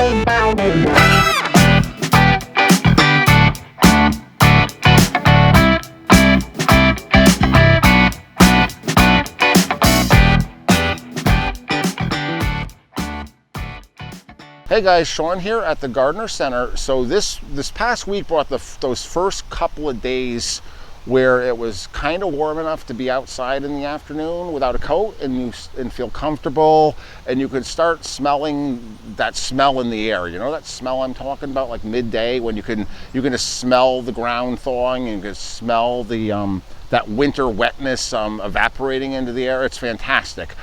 Hey guys, Sean here at the Gardener Center. So this past week brought those first couple of days where it was kind of warm enough to be outside in the afternoon without a coat and feel comfortable, and you could start smelling that smell in the air. You know that smell I'm talking about, like midday, when you can just smell the ground thawing and you can smell the that winter wetness evaporating into the air. It's fantastic.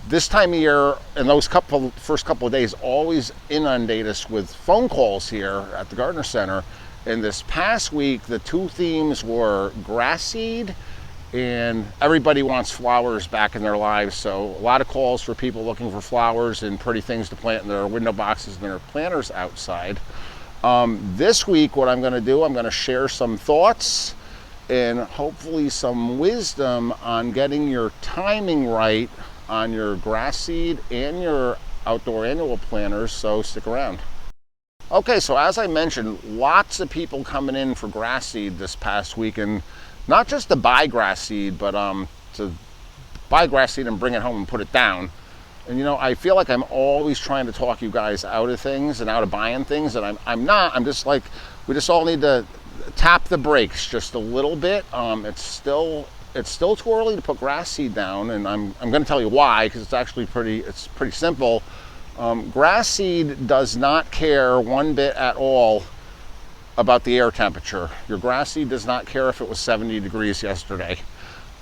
This time of year and those first couple of days always inundate us with phone calls here at the Gardener Center. And this past week, the two themes were grass seed, and everybody wants flowers back in their lives. So a lot of calls for people looking for flowers and pretty things to plant in their window boxes and their planters outside. This week, what I'm going to do, I'm going to share some thoughts and hopefully some wisdom on getting your timing right on your grass seed and your outdoor annual planters, so stick around. Okay, so as I mentioned, lots of people coming in for grass seed this past week, and not just to buy grass seed, but to buy grass seed and bring it home and put it down. And you know, I feel like I'm always trying to talk you guys out of things and out of buying things, and I'm not. I'm just like, we just all need to tap the brakes just a little bit. It's still too early to put grass seed down, and I'm going to tell you why, because it's actually pretty simple. Grass seed does not care one bit at all about the air temperature. Your grass seed does not care if it was 70 degrees yesterday.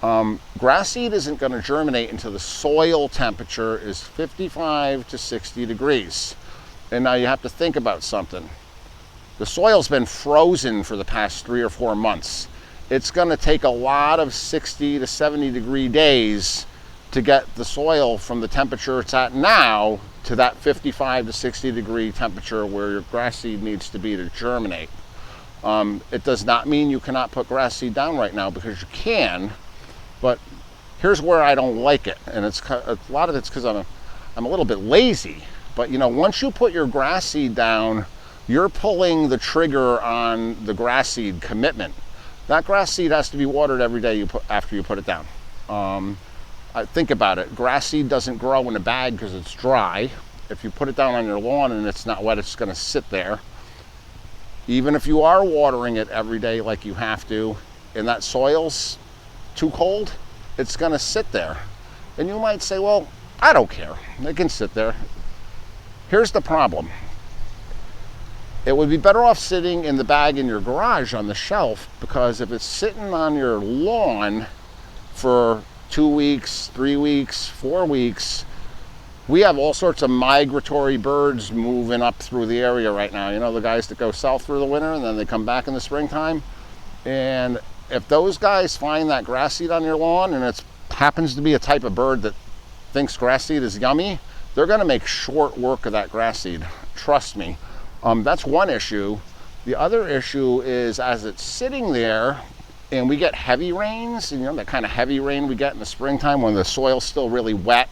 Grass seed isn't going to germinate until the soil temperature is 55 to 60 degrees. And now you have to think about something. The soil's been frozen for the past 3 or 4 months. It's going to take a lot of 60 to 70 degree days to get the soil from the temperature it's at now to that 55 to 60 degree temperature where your grass seed needs to be to germinate. It does not mean you cannot put grass seed down right now, because you can, but here's where I don't like it, and a lot of it's because I'm a little bit lazy. But you know, once you put your grass seed down, you're pulling the trigger on the grass seed commitment. That grass seed has to be watered every day after you put it down. Think about it. Grass seed doesn't grow in a bag because it's dry. If you put it down on your lawn and it's not wet, it's going to sit there. Even if you are watering it every day like you have to, and that soil's too cold, it's going to sit there. And you might say, well, I don't care. It can sit there. Here's the problem. It would be better off sitting in the bag in your garage on the shelf, because if it's sitting on your lawn for 2 weeks, 3 weeks, 4 weeks, we have all sorts of migratory birds moving up through the area right now. You know, the guys that go south through the winter and then they come back in the springtime. And if those guys find that grass seed on your lawn, and it happens to be a type of bird that thinks grass seed is yummy, they're going to make short work of that grass seed. Trust me. That's one issue. The other issue is, as it's sitting there and we get heavy rains, and you know, that kind of heavy rain we get in the springtime when the soil's still really wet,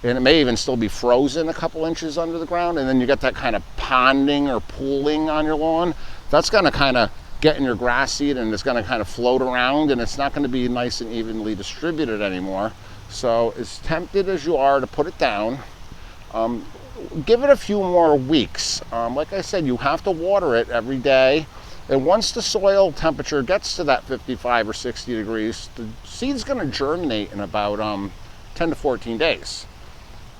and it may even still be frozen a couple inches under the ground, and then you get that kind of ponding or pooling on your lawn. That's going to kind of get in your grass seed, and it's going to kind of float around, and it's not going to be nice and evenly distributed anymore. So as tempted as you are to put it down, give it a few more weeks. Like I said, you have to water it every day. And once the soil temperature gets to that 55 or 60 degrees, the seed's going to germinate in about 10 to 14 days.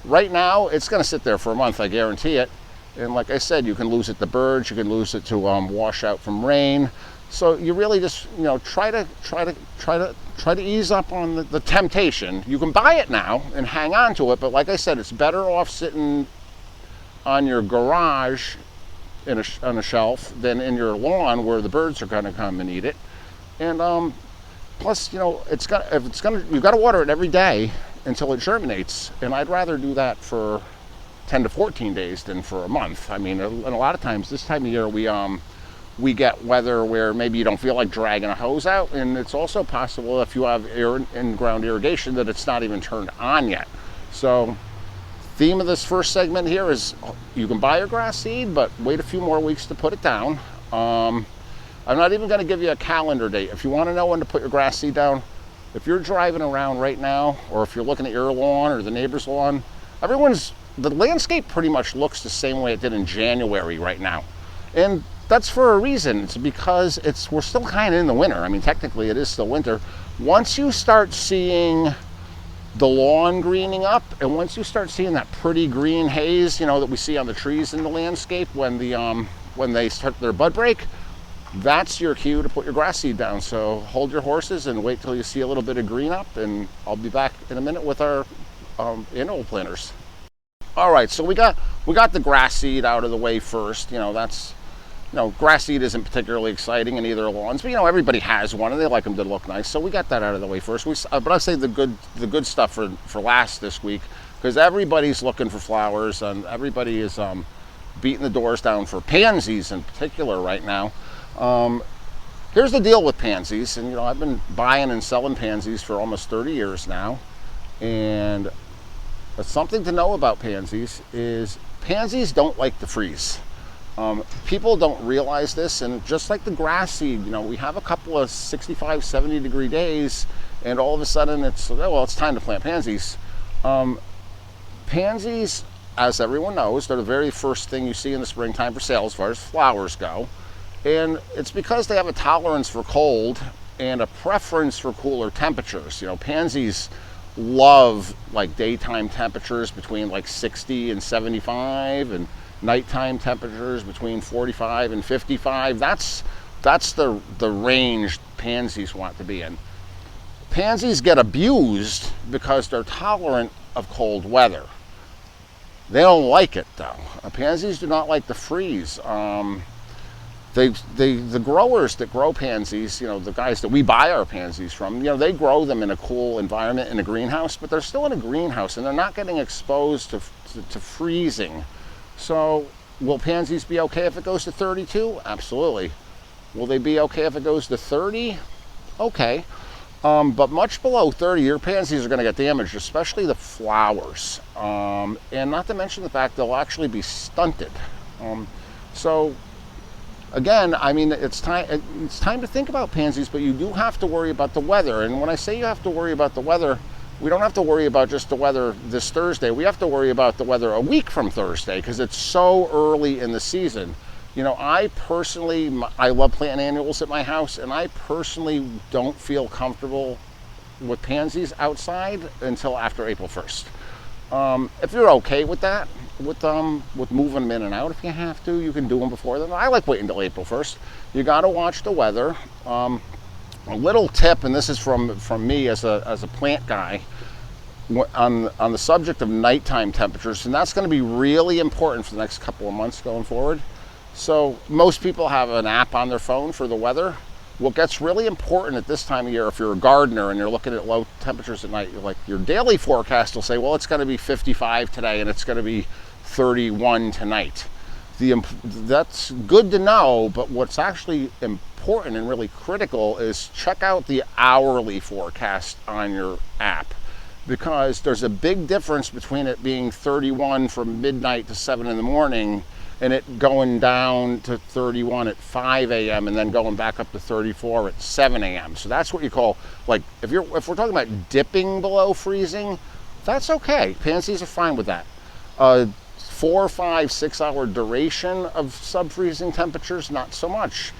Right now, it's going to sit there for a month, I guarantee it. And like I said, you can lose it to birds, you can lose it to wash out from rain. So you really just, you know, try to ease up on the temptation. You can buy it now and hang on to it, but like I said, it's better off sitting on your garage on a shelf than in your lawn where the birds are going to come and eat it. And plus, you know, you've got to water it every day until it germinates, and I'd rather do that for 10 to 14 days than for a month. I mean, and a lot of times this time of year we get weather where maybe you don't feel like dragging a hose out, and it's also possible if you have in-ground irrigation that it's not even turned on yet. So theme of this first segment here is you can buy your grass seed, but wait a few more weeks to put it down. I'm not even going to give you a calendar date. If you want to know when to put your grass seed down, if you're driving around right now, or if you're looking at your lawn or the neighbor's lawn, the landscape pretty much looks the same way it did in January right now. And that's for a reason. It's because we're still kind of in the winter. I mean, technically it is still winter. Once you start seeing the lawn greening up, and once you start seeing that pretty green haze, that we see on the trees in the landscape when they start their bud break, that's your cue to put your grass seed down. So hold your horses and wait till you see a little bit of green up, and I'll be back in a minute with our annual planters. All right, so we got the grass seed out of the way first. Grass seed isn't particularly exciting in either lawns, but everybody has one and they like them to look nice. So we got that out of the way first. But I say the good stuff for last this week, because everybody's looking for flowers and everybody is beating the doors down for pansies in particular right now. Here's the deal with pansies, and I've been buying and selling pansies for almost 30 years now, and something to know about pansies is pansies don't like to freeze. People don't realize this, and just like the grass seed, we have a couple of 65, 70 degree days, and all of a sudden it's time to plant pansies. Pansies, as everyone knows, they're the very first thing you see in the springtime for sale as far as flowers go. And it's because they have a tolerance for cold and a preference for cooler temperatures. Pansies love like daytime temperatures between like 60 and 75, and nighttime temperatures between 45 and 55. That's the range pansies want to be in. Pansies get abused because they're tolerant of cold weather. They don't like it though. Pansies do not like to freeze. The growers that grow pansies, the guys that we buy our pansies from, they grow them in a cool environment in a greenhouse, but they're still in a greenhouse and they're not getting exposed to freezing. So will pansies be okay if it goes to 32? Absolutely. Will they be okay if it goes to 30? Okay. But much below 30, your pansies are going to get damaged, especially the flowers. And not to mention the fact they'll actually be stunted. So again, I mean, it's time to think about pansies, but you do have to worry about the weather. And when I say you have to worry about the weather, we don't have to worry about just the weather this Thursday. We have to worry about the weather a week from Thursday, because it's so early in the season. I love planting annuals at my house, and I personally don't feel comfortable with pansies outside until after April 1st. If you're okay with that, with moving them in and out, if you have to, you can do them before then. I like waiting until April 1st. You got to watch the weather. A little tip, and this is from me as a plant guy, on the subject of nighttime temperatures, and that's going to be really important for the next couple of months going forward. So most people have an app on their phone for the weather. What gets really important at this time of year, if you're a gardener and you're looking at low temperatures at night, like your daily forecast will say, well, it's going to be 55 today and it's going to be 31 tonight. That's good to know, but what's actually important and really critical is check out the hourly forecast on your app, because there's a big difference between it being 31 from midnight to 7 in the morning and it going down to 31 at 5 a.m. and then going back up to 34 at 7 a.m. So that's what you call, like, if we're talking about dipping below freezing, that's okay. Pansies are fine with that. 4, 5, 6 hour duration of sub-freezing temperatures, not so much.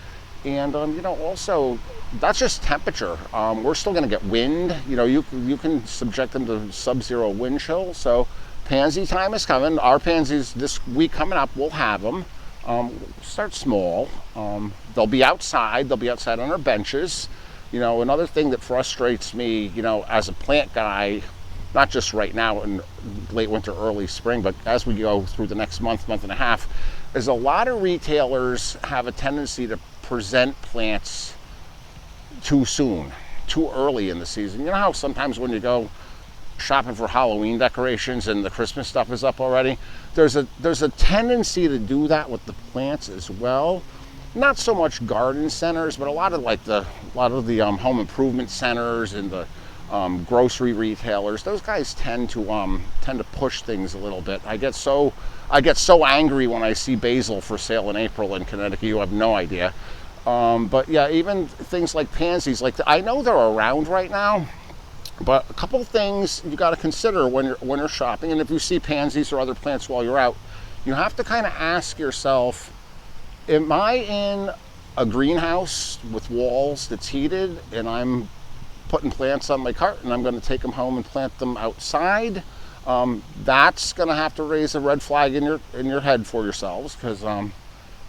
And also, that's just temperature. We're still going to get wind. You can subject them to sub-zero wind chill. So pansy time is coming. Our pansies this week coming up, we'll have them. Start small. They'll be outside. They'll be outside on our benches. Another thing that frustrates me, as a plant guy, not just right now in late winter, early spring, but as we go through the next month and a half, is a lot of retailers have a tendency to present plants too soon, too early in the season. You know how sometimes when you go shopping for Halloween decorations and the Christmas stuff is up already? There's a tendency to do that with the plants as well. Not so much garden centers, but a lot of the home improvement centers and the grocery retailers. Those guys tend to push things a little bit. I get so angry when I see basil for sale in April in Connecticut. You have no idea. But yeah, even things like pansies, I know they're around right now, but a couple things you got to consider when you're shopping. And if you see pansies or other plants while you're out, you have to kind of ask yourself, am I in a greenhouse with walls that's heated and I'm putting plants on my cart and I'm going to take them home and plant them outside? That's going to have to raise a red flag in your head for yourselves, because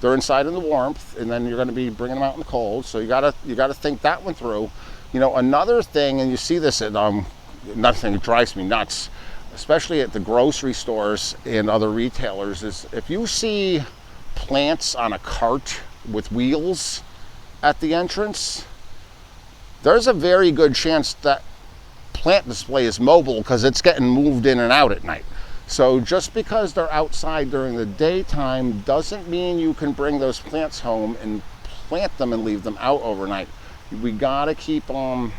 they're inside in the warmth, and then you're going to be bringing them out in the cold. So you gotta think that one through. You know, another thing, and you see this at another thing that drives me nuts, especially at the grocery stores and other retailers, is if you see plants on a cart with wheels at the entrance, there's a very good chance that plant display is mobile, because it's getting moved in and out at night. So just because they're outside during the daytime doesn't mean you can bring those plants home and plant them and leave them out overnight. We gotta keep the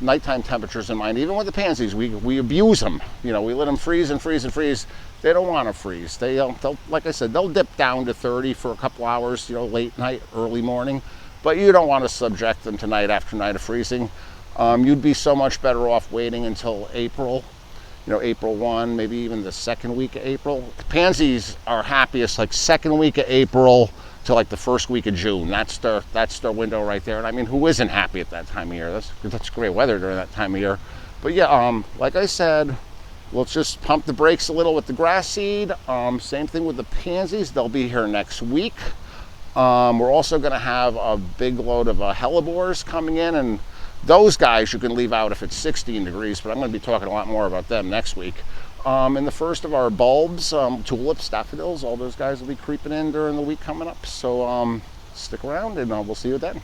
nighttime temperatures in mind. Even with the pansies, we abuse them. You know, we let them freeze and freeze and freeze. They don't want to freeze. They'll, like I said, they'll dip down to 30 for a couple hours, you know, late night, early morning. But you don't want to subject them to night after night of freezing. You'd be so much better off waiting until April. You know, April 1, maybe even the second week of April. Pansies are happiest like second week of April to like the first week of June. That's their window right there. And I mean, who isn't happy at that time of year? That's great weather during that time of year. But yeah, like I said, let's just pump the brakes a little with the grass seed. Same thing with the pansies. They'll be here next week. We're also going to have a big load of hellebores coming in, and those guys you can leave out if it's 16 degrees, but I'm going to be talking a lot more about them next week. And the first of our bulbs, tulips, daffodils, all those guys will be creeping in during the week coming up. So stick around, and we'll see you then.